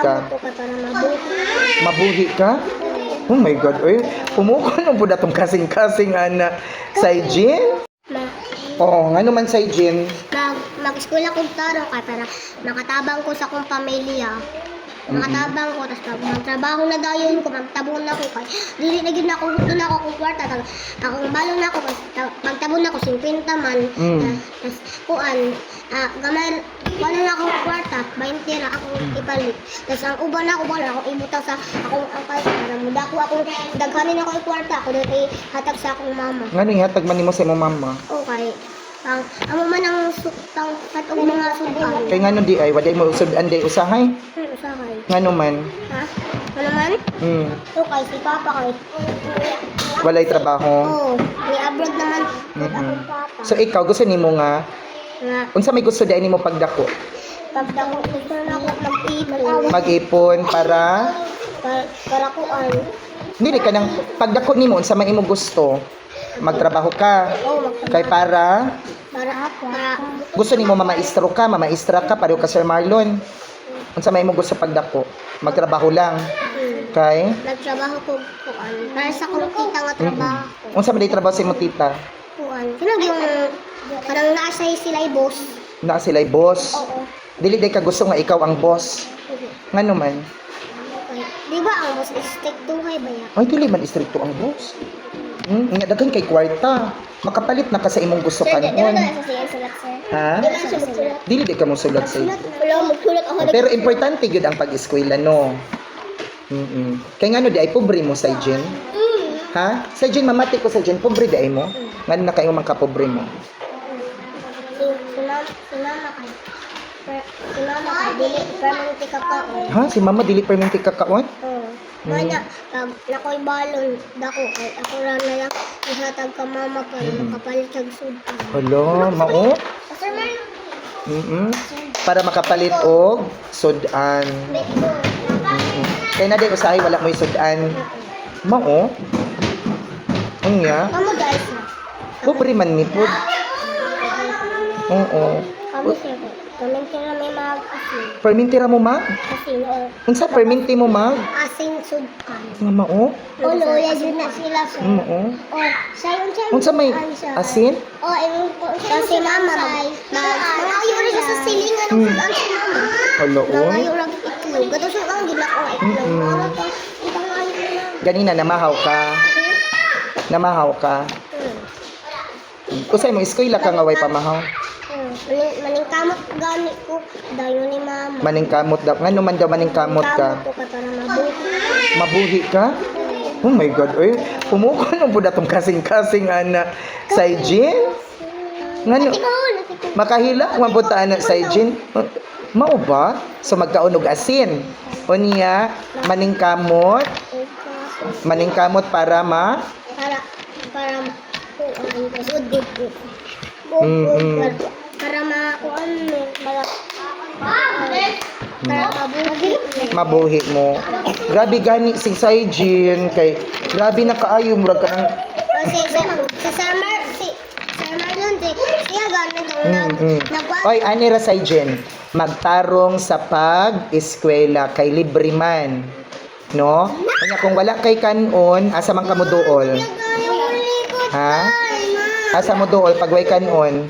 Ka. Ako ka para mabuti. Mabuhi ka? Oh my God, oy. Pumuko nung po datong kasing-kasing ana. Saijin? Ma, Oo, nga naman Saijin. mag-school ako tarong ka para makatabang ko sa akong pamilya. Makatabang ko, tapos magtrabaho na dayon ko, magtabon na ko. Dili na gid na ako, doon ako kung kwarta. Akong balon na ako, magtabon na ko, 50 man. Tapos, gamay, wala na akong kwarta, 20 na akong ipalit. Tapos, ang uban na ako, wala akong ibutang sa akong angkal. Para muda ko akong, daghanin ako yung kwarta, ako doon ihatag sa akong mama. Nga nung ihatag man nimo sa imong mama. Okay. Amo man ang sutang katong mga sudan. Kay nga nung di ay, waday mo usod anday usahay. Usahay. Nga naman. Ha? Ano man? Okay, si Papa kay. Walay trabaho. Oo. May abroad naman. Akong Papa. So ikaw, gusto nimo nga, Nga, unsa may gusto dai nimo pagdako? pagdako gusto na ako mag-ipon. Mag-ipon para Para kuan. dili ka nang pagdako nimo unsa may imong gusto. Magtrabaho ka. Oo, Kay para para gusto nimo mamaestro ka, mamaestra ka pareho ka Sir Marlon. Unsa may imong gusto pagdako? Magtrabaho lang. Kay nagtrabaho ko kuan. Para sa kong tita nga trabaho. unsa man day trabaho sa imong tita? Kuan. Sino yung parang naasay sila yung boss. Na sila'y boss. Oo. Dili day ka gusto nga ikaw ang boss. Ngano man? Okay. Di ba ang boss is stick to hay ba yan? Ay dili man istrikto ang boss. Nga daghan kay kwarta. Makapalit na ka sa imong gusto Sir, di ba kanon. na sa sulat, sir? Ha? Di ba sa sulat? Dili di ka mo sulat sa Wala, magsulat ako. Pero importante gyud ang pag-eskwela no. Kay ngano di ay pobre mo sa Jen? Ha? Sa Jen mamati ko sa Jen pobre di ay mo. Ngano na kayo man ka pobre mo? Sinama ka, dili, permanente ka ka. Ha? Si mama dili permanente kakaon? Oo. Kaya, pag nakoy balon, dako, kay ako ra na lang, ihatag ka mama para makapalit kag sudan. Hala, mao? Sir man, Para makapalit og sudan. dito. Kay na di usahay wala mo sudan. Mao? Unya? Kamu guys na. Pobre man ni pud. Oo. Kamu sir, permanente na may mag-asin. Perminti ra mo mag? Asin, o Unsa perminti mo mag? asin sudan. Nga mao? O, loya dyan na sila, sir. Mao. O, sayon siya. Unsa may asin? O, kasi mama, nangayo rin siya sa silingan ng sudan si mama. Hala, Nangayo rin itlog. Gato siya ang gila ko itlog. Itang ngayon na. Ganina namahaw ka. Namahaw ka. Usay mo eskwela ka nga way pamahaw. Maningkamot gani ko. Dayo ni mama. Maningkamot daw. Ngano man daw maningkamot ka? Kamot ko ka para mabuti. Mabuhi ka? Oh my God, oy. Pumuko nung po datong kasing-kasing ana. Saijin? Ngano? Makahila kung mabuta ana Saijin? Mao ba? So magkaunog asin. O niya, maningkamot. Maningkamot para Para para makuan mo para mabuti. mabuhi mo. Grabe gani si Saijin kay grabe na kaayo murag ka ng Kasi si Summer yun, siya gano'n Oy, ani ra Saijin, magtarong sa pag-eskwela kay libre man. No? Kanya kung wala kay kanon, asa man ka mo duol? Ha? Asa mo duol pag way kanon?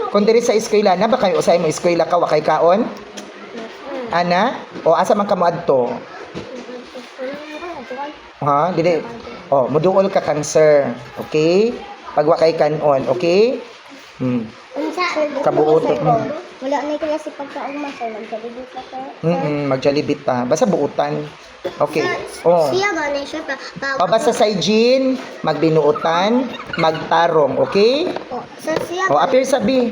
Kung diri sa eskwela na ba kayo usay mo eskwela ka wa kay kaon? Ana? O asa man ka mo adto? Ha? Dili. Oh, muduol ka cancer. Okay? Pag wa kay kanon, okay? Kabuotot mo. Wala na kaya si pagkaugma, sir. Magkalibit ka, sir. Magjalibit ta. Basta buutan. Okay. Oh. Siya gano'n siya. O basta sa Jin, magbinuutan, magtarong, okay? Siya O appear sabi.